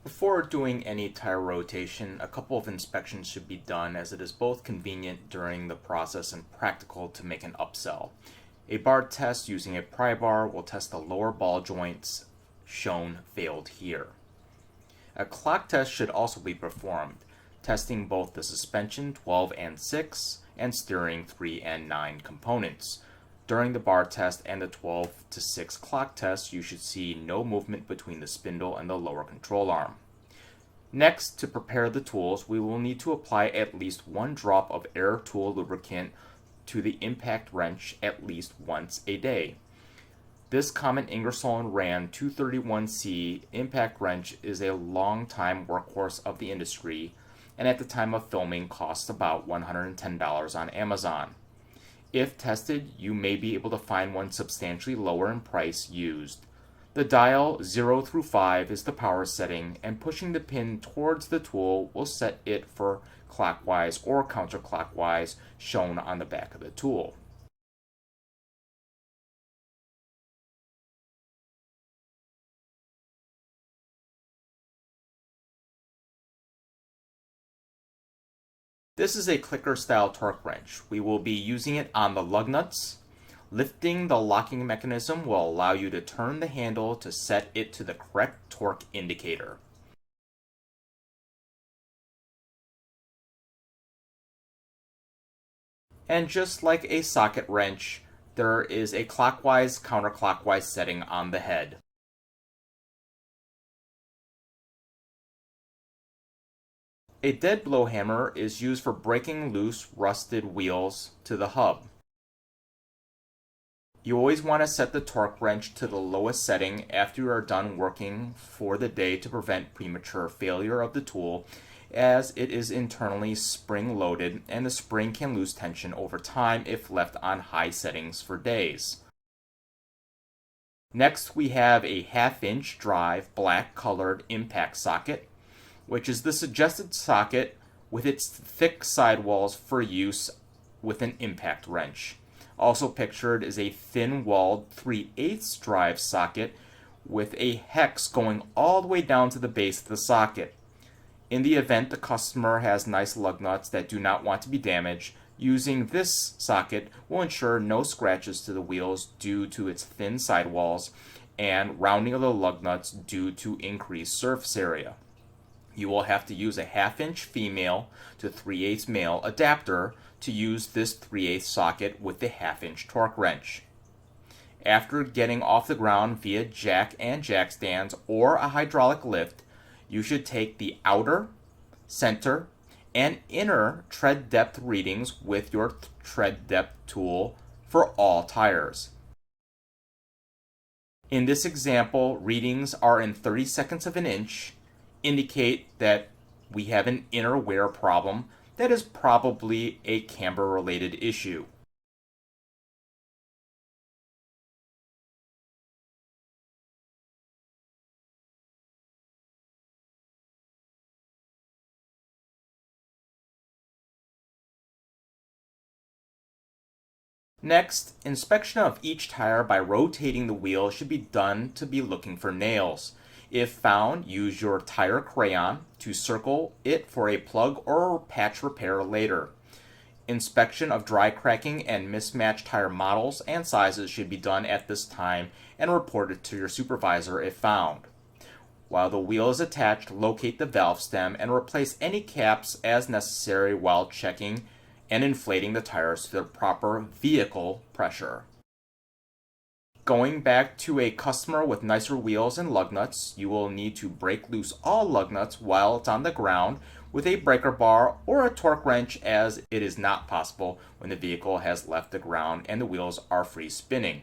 Before doing any tire rotation, a couple of inspections should be done as it is both convenient during the process and practical to make an upsell. A bar test using a pry bar will test the lower ball joints shown failed here. A clock test should also be performed, testing both the suspension 12 and 6 and steering 3 and 9 components. During the bar test and the 12 to 6 clock test, you should see no movement between the spindle and the lower control arm. Next, to prepare the tools, we will need to apply at least one drop of air tool lubricant to the impact wrench at least once a day. This common Ingersoll and Rand 231C impact wrench is a long-time workhorse of the industry, and at the time of filming costs about $110 on Amazon. If tested, you may be able to find one substantially lower in price used. The dial 0 through 5 is the power setting, and pushing the pin towards the tool will set it for clockwise or counterclockwise, shown on the back of the tool. This is a clicker style torque wrench. We will be using it on the lug nuts. Lifting the locking mechanism will allow you to turn the handle to set it to the correct torque indicator. And just like a socket wrench, there is a clockwise counterclockwise setting on the head. A dead blow hammer is used for breaking loose rusted wheels to the hub. You always want to set the torque wrench to the lowest setting after you are done working for the day to prevent premature failure of the tool, as it is internally spring loaded and the spring can lose tension over time if left on high settings for days. Next, we have a 1/2-inch drive black colored impact socket, which is the suggested socket with its thick sidewalls for use with an impact wrench. Also pictured is a thin-walled 3/8 drive socket with a hex going all the way down to the base of the socket. In the event the customer has nice lug nuts that do not want to be damaged, using this socket will ensure no scratches to the wheels due to its thin sidewalls and rounding of the lug nuts due to increased surface area. You will have to use a 1/2-inch female to 3/8 male adapter to use this 3/8 socket with the 1/2-inch torque wrench. After getting off the ground via jack and jack stands or a hydraulic lift, you should take the outer, center, and inner tread depth readings with your tread depth tool for all tires. In this example, readings are in 30/2 of an inch, indicate that we have an inner wear problem that is probably a camber related issue. Next, inspection of each tire by rotating the wheel should be done to be looking for nails. If found, use your tire crayon to circle it for a plug or patch repair later. Inspection of dry cracking and mismatched tire models and sizes should be done at this time and reported to your supervisor if found. While the wheel is attached, locate the valve stem and replace any caps as necessary while checking and inflating the tires to their proper vehicle pressure. Going back to a customer with nicer wheels and lug nuts, you will need to break loose all lug nuts while it's on the ground with a breaker bar or a torque wrench, as it is not possible when the vehicle has left the ground and the wheels are free spinning.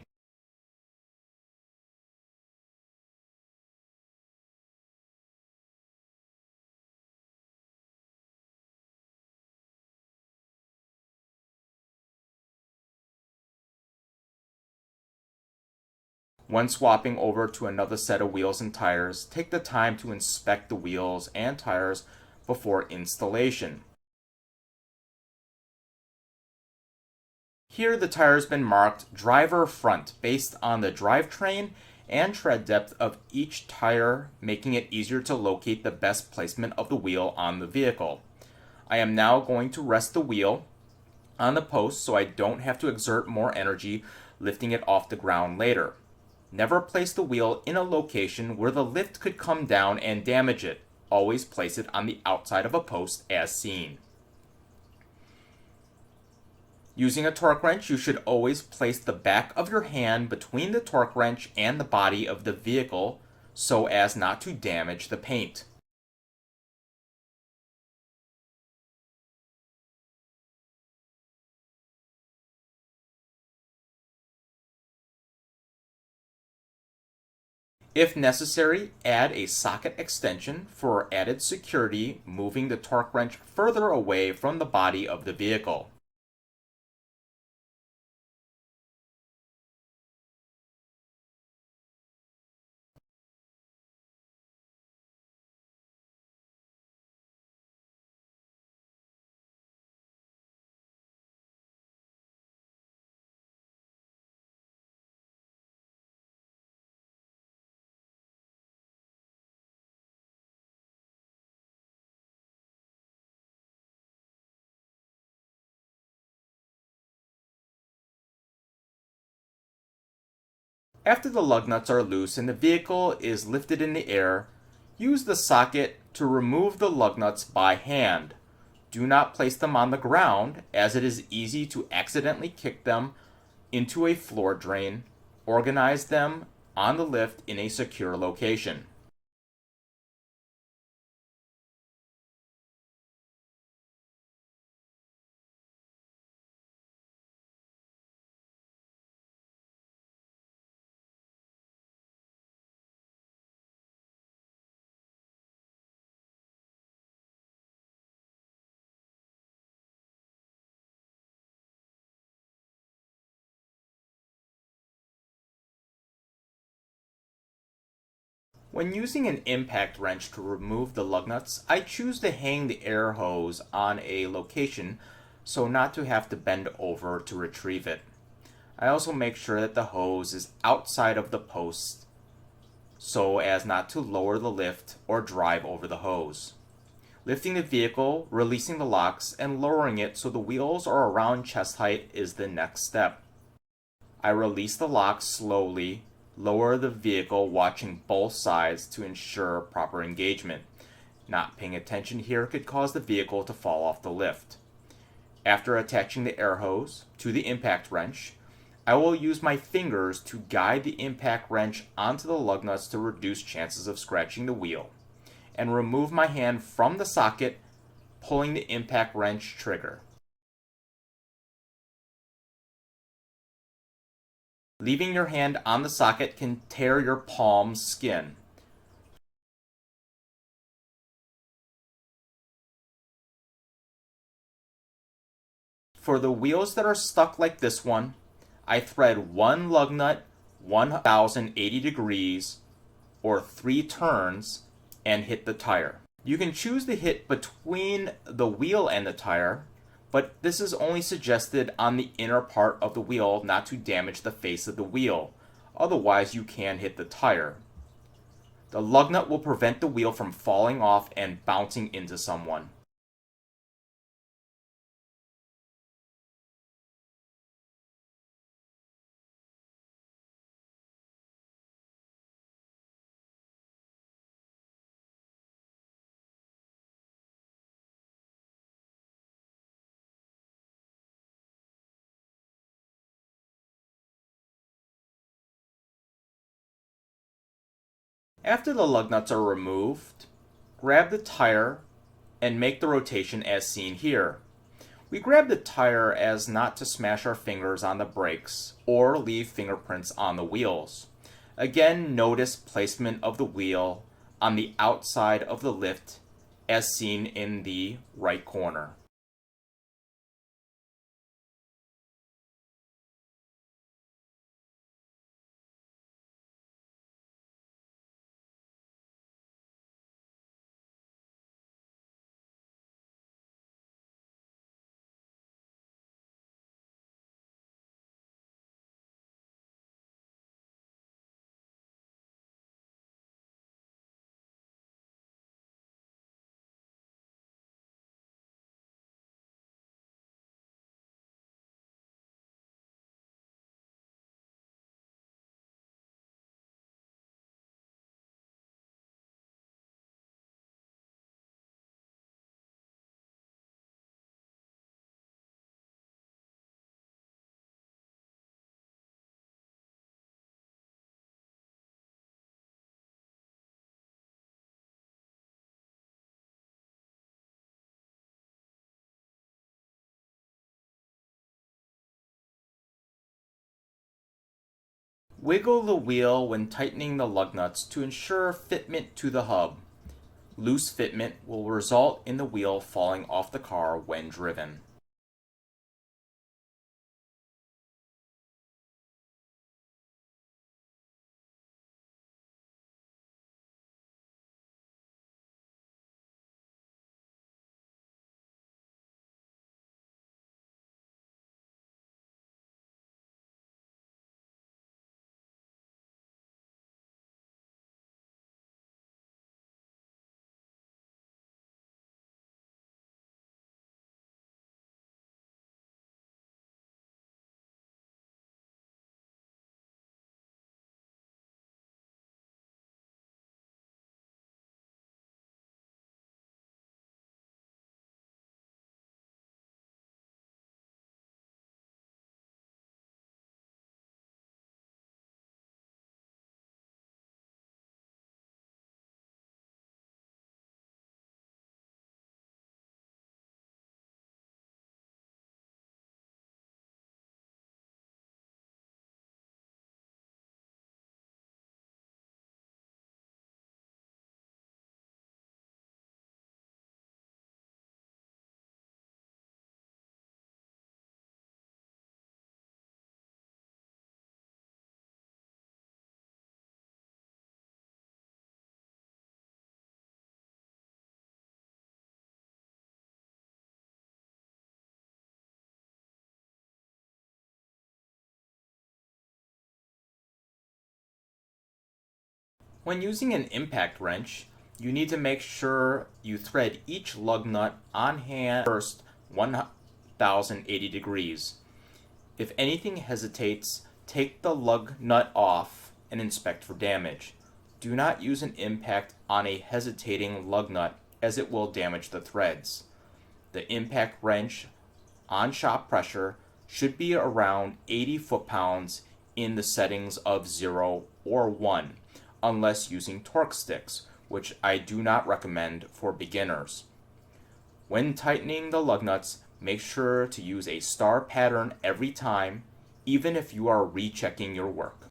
When swapping over to another set of wheels and tires, take the time to inspect the wheels and tires before installation. Here the tire has been marked driver front based on the drivetrain and tread depth of each tire, making it easier to locate the best placement of the wheel on the vehicle. I am now going to rest the wheel on the post so I don't have to exert more energy lifting it off the ground later. Never place the wheel in a location where the lift could come down and damage it. Always place it on the outside of a post as seen. Using a torque wrench, you should always place the back of your hand between the torque wrench and the body of the vehicle so as not to damage the paint. If necessary, add a socket extension for added security, moving the torque wrench further away from the body of the vehicle. After the lug nuts are loose and the vehicle is lifted in the air, use the socket to remove the lug nuts by hand. Do not place them on the ground, as it is easy to accidentally kick them into a floor drain. Organize them on the lift in a secure location. When using an impact wrench to remove the lug nuts, I choose to hang the air hose on a location so not to have to bend over to retrieve it. I also make sure that the hose is outside of the post so as not to lower the lift or drive over the hose. Lifting the vehicle, releasing the locks, and lowering it so the wheels are around chest height is the next step. I release the locks slowly, lower the vehicle watching both sides to ensure proper engagement. Not paying attention here could cause the vehicle to fall off the lift. After attaching the air hose to the impact wrench, I will use my fingers to guide the impact wrench onto the lug nuts to reduce chances of scratching the wheel, and remove my hand from the socket, pulling the impact wrench trigger. Leaving your hand on the socket can tear your palm's skin. For the wheels that are stuck like this one, I thread one lug nut 1080 degrees or 3 turns and hit the tire. You can choose to hit between the wheel and the tire, but this is only suggested on the inner part of the wheel not to damage the face of the wheel. Otherwise, you can hit the tire. The lug nut will prevent the wheel from falling off and bouncing into someone. After the lug nuts are removed, grab the tire and make the rotation as seen here. We grab the tire as not to smash our fingers on the brakes or leave fingerprints on the wheels. Again, notice placement of the wheel on the outside of the lift as seen in the right corner. Wiggle the wheel when tightening the lug nuts to ensure fitment to the hub. Loose fitment will result in the wheel falling off the car when driven. When using an impact wrench, you need to make sure you thread each lug nut on hand first 1080 degrees. If anything hesitates, take the lug nut off and inspect for damage. Do not use an impact on a hesitating lug nut as it will damage the threads. The impact wrench on shop pressure should be around 80 foot-pounds in the settings of 0 or 1, unless using torque sticks, which I do not recommend for beginners. When tightening the lug nuts, make sure to use a star pattern every time, even if you are rechecking your work.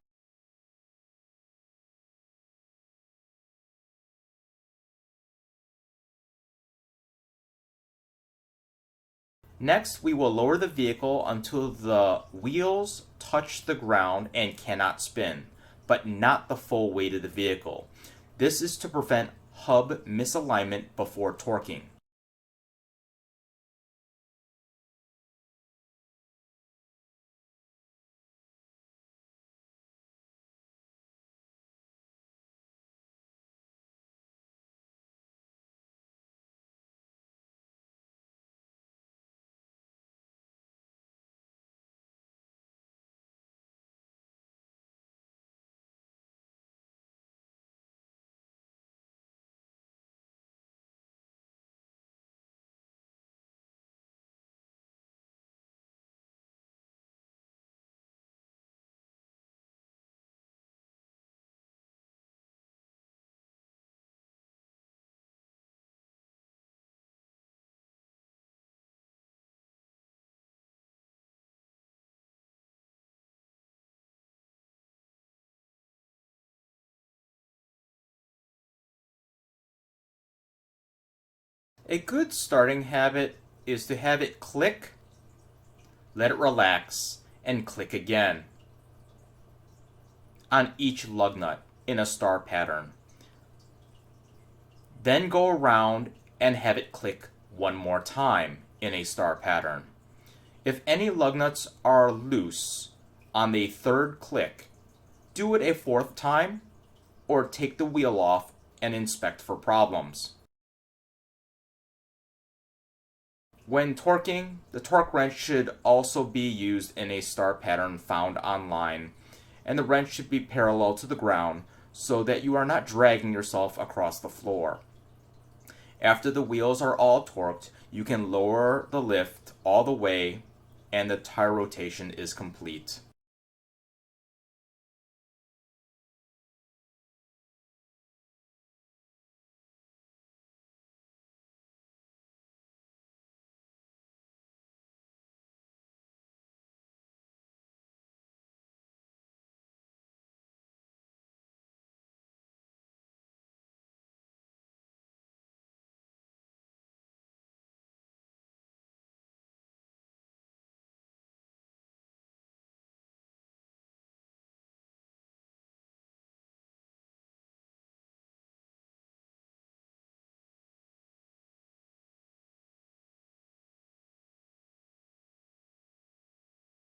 Next, we will lower the vehicle until the wheels touch the ground and cannot spin, but not the full weight of the vehicle. This is to prevent hub misalignment before torquing. A good starting habit is to have it click, let it relax, and click again on each lug nut in a star pattern. Then go around and have it click one more time in a star pattern. If any lug nuts are loose on the third click, do it a fourth time or take the wheel off and inspect for problems. When torquing, the torque wrench should also be used in a star pattern found online, and the wrench should be parallel to the ground so that you are not dragging yourself across the floor. After the wheels are all torqued, you can lower the lift all the way and the tire rotation is complete.